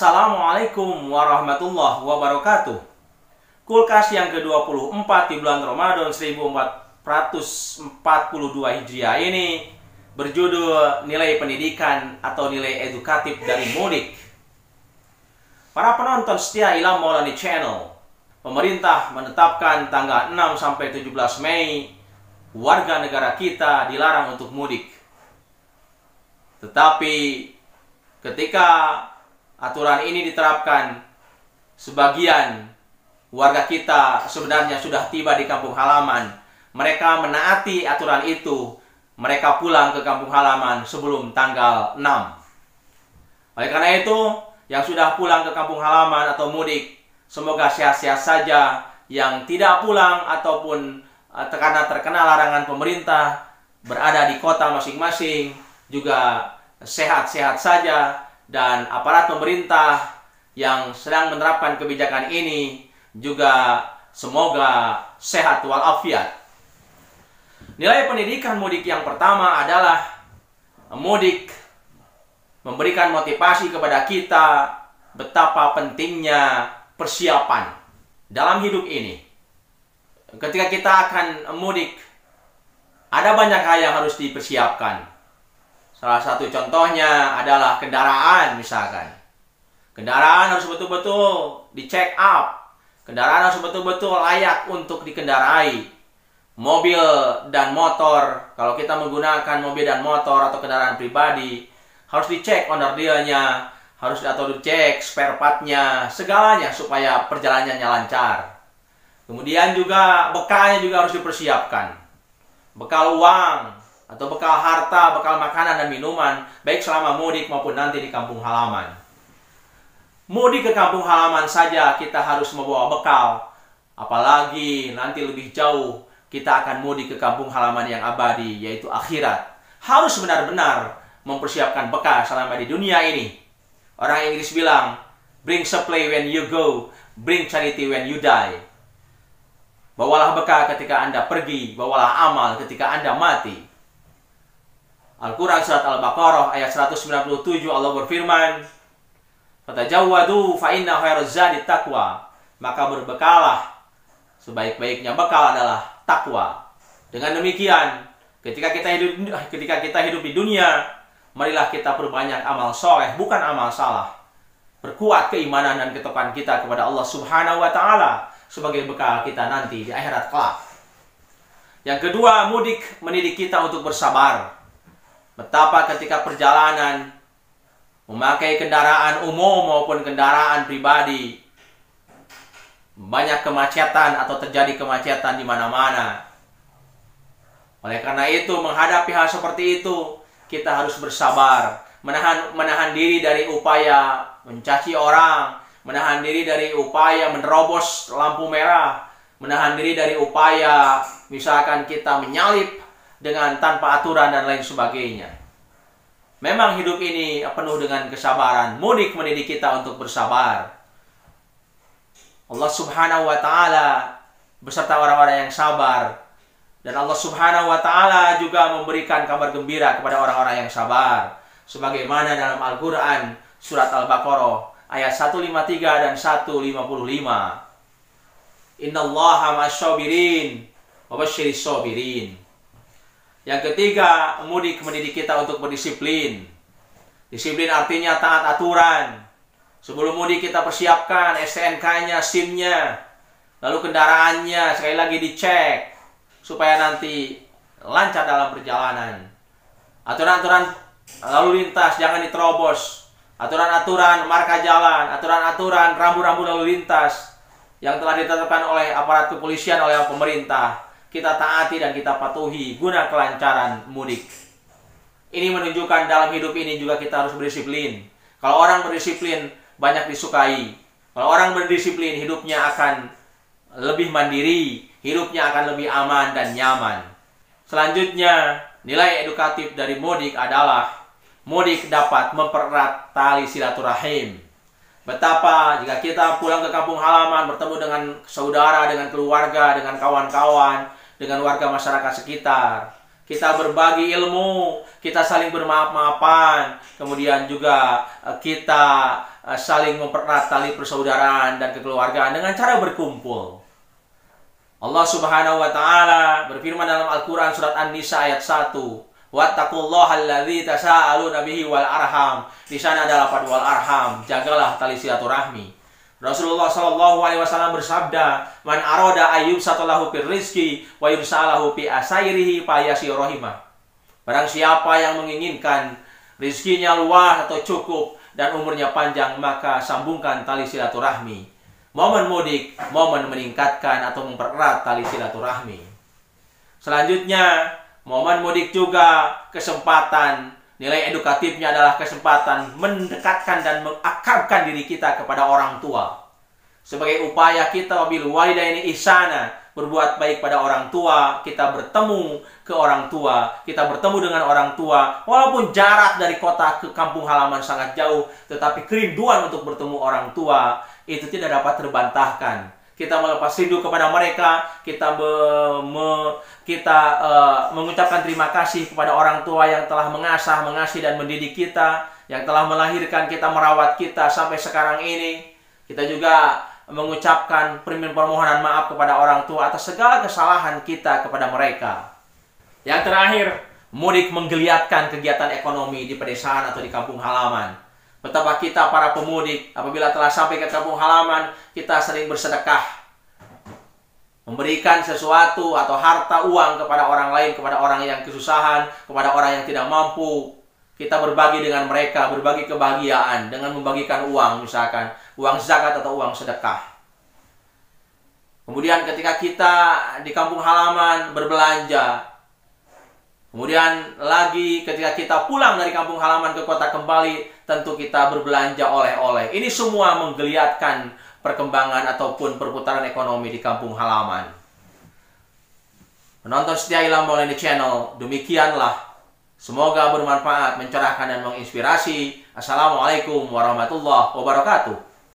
Assalamualaikum warahmatullahi wabarakatuh. Kulkas yang ke-24 di bulan Ramadan 1442 Hijriah ini berjudul Nilai Pendidikan atau Nilai Edukatif dari Mudik. Para penonton setia Ilham Maulani Channel, pemerintah menetapkan tanggal 6-17 Mei warga negara kita dilarang untuk mudik. Tetapi ketika aturan ini diterapkan, sebagian warga kita sebenarnya sudah tiba di kampung halaman. Mereka menaati aturan itu. Mereka pulang ke kampung halaman sebelum tanggal 6. Oleh karena itu, yang sudah pulang ke kampung halaman atau mudik, semoga sehat-sehat saja. Yang tidak pulang ataupun karena terkena larangan pemerintah berada di kota masing-masing juga sehat-sehat saja. Dan aparat pemerintah yang sedang menerapkan kebijakan ini juga semoga sehat walafiat. Nilai pendidikan mudik yang pertama adalah mudik memberikan motivasi kepada kita betapa pentingnya persiapan dalam hidup ini. Ketika kita akan mudik, ada banyak hal yang harus dipersiapkan. Salah satu contohnya adalah kendaraan misalkan. Kendaraan harus betul-betul di-check up. Kendaraan harus betul-betul layak untuk dikendarai. Mobil dan motor, kalau kita menggunakan mobil dan motor atau kendaraan pribadi, harus dicek onderdilnya, harus dicek spare partnya, segalanya supaya perjalanannya lancar. Kemudian juga bekalnya juga harus dipersiapkan. Bekal uang, atau bekal harta, bekal makanan dan minuman, baik selama mudik maupun nanti di kampung halaman. Mudik ke kampung halaman saja kita harus membawa bekal, apalagi nanti lebih jauh kita akan mudik ke kampung halaman yang abadi, yaitu akhirat. Harus benar-benar mempersiapkan bekal selama di dunia ini. Orang Inggris bilang, bring supply when you go, bring charity when you die. Bawalah bekal ketika Anda pergi, bawalah amal ketika Anda mati. Al-Quran surat Al-Baqarah ayat 197 Allah berfirman, "Fatajawwadu fa inna khairaz zadi taqwa." Maka berbekalah, sebaik-baiknya bekal adalah takwa. Dengan demikian, ketika kita hidup di dunia, marilah kita perbanyak amal soleh, bukan amal salah. Perkuat keimanan dan ketakwaan kita kepada Allah Subhanahu wa taala sebagai bekal kita nanti di akhirat kelak. Yang kedua, mudik mendidik kita untuk bersabar. Betapa ketika perjalanan memakai kendaraan umum maupun kendaraan pribadi, banyak kemacetan atau terjadi kemacetan di mana-mana. Oleh karena itu, menghadapi hal seperti itu, kita harus bersabar, menahan diri dari upaya mencaci orang, menahan diri dari upaya menerobos lampu merah, menahan diri dari upaya misalkan kita menyalip dengan tanpa aturan dan lain sebagainya. Memang hidup ini penuh dengan kesabaran. Mudik mendidik kita untuk bersabar. Allah Subhanahu wa taala beserta orang-orang yang sabar. Dan Allah Subhanahu wa taala juga memberikan kabar gembira kepada orang-orang yang sabar. Sebagaimana dalam Al-Quran surat Al-Baqarah ayat 153 dan 155. Innallaha ma'asyabirin wa basyiris sabirin. Yang ketiga, mudik mendidik kita untuk berdisiplin. Disiplin artinya taat aturan. Sebelum mudik kita persiapkan STNK-nya, SIM-nya, lalu kendaraannya sekali lagi dicek supaya nanti lancar dalam perjalanan. Aturan-aturan lalu lintas jangan diterobos. Aturan-aturan marka jalan, aturan-aturan rambu-rambu lalu lintas yang telah ditetapkan oleh aparat kepolisian, oleh pemerintah, kita taati dan kita patuhi guna kelancaran mudik. Ini menunjukkan dalam hidup ini juga kita harus berdisiplin. Kalau orang berdisiplin, banyak disukai. Kalau orang berdisiplin, hidupnya akan lebih mandiri, hidupnya akan lebih aman dan nyaman. Selanjutnya, nilai edukatif dari mudik adalah mudik dapat mempererat tali silaturahim. Betapa jika kita pulang ke kampung halaman bertemu dengan saudara, dengan keluarga, dengan kawan-kawan, dengan warga masyarakat sekitar. Kita berbagi ilmu, kita saling bermaaf-maafan, kemudian juga kita saling mempererat tali persaudaraan dan kekeluargaan dengan cara berkumpul. Allah Subhanahu wa taala berfirman dalam Al-Qur'an surat An-Nisa ayat 1, "Wattaqullaha allazi tasaaluna bihi wal arham." Di sana ada lafaz wal arham, jagalah tali silaturahmi. Rasulullah Shallallahu Alaihi Wasallam bersabda, "Man aroda ayyub satalahu fir rizki, wa yursalahu fi asairihi fayasi rohimah." Barang siapa yang menginginkan rizkinya luas atau cukup dan umurnya panjang, maka sambungkan tali silaturahmi. Momen mudik, momen meningkatkan atau mempererat tali silaturahmi. Selanjutnya, momen mudik juga kesempatan. Nilai edukatifnya adalah kesempatan mendekatkan dan mengakrabkan diri kita kepada orang tua. Sebagai upaya kita wabil walidaini ihsana, berbuat baik pada orang tua, kita bertemu ke orang tua, kita bertemu dengan orang tua, walaupun jarak dari kota ke kampung halaman sangat jauh, tetapi kerinduan untuk bertemu orang tua itu tidak dapat terbantahkan. Kita melepas rindu kepada mereka, kita mengucapkan terima kasih kepada orang tua yang telah mengasah, mengasihi dan mendidik kita, yang telah melahirkan kita, merawat kita sampai sekarang ini. Kita juga mengucapkan permohonan maaf kepada orang tua atas segala kesalahan kita kepada mereka. Yang terakhir, mudik menggeliatkan kegiatan ekonomi di pedesaan atau di kampung halaman. Betapa kita para pemudik apabila telah sampai ke kampung halaman, kita sering bersedekah, memberikan sesuatu atau harta uang kepada orang lain, kepada orang yang kesusahan, kepada orang yang tidak mampu. Kita berbagi dengan mereka, berbagi kebahagiaan dengan membagikan uang, misalkan uang zakat atau uang sedekah. Kemudian ketika kita di kampung halaman berbelanja, kemudian lagi ketika kita pulang dari kampung halaman ke kota kembali, tentu kita berbelanja oleh-oleh. Ini semua menggeliatkan perkembangan ataupun perputaran ekonomi di kampung halaman. Penonton setia Ilham Maulana Channel, demikianlah. Semoga bermanfaat, mencerahkan dan menginspirasi. Assalamualaikum warahmatullahi wabarakatuh.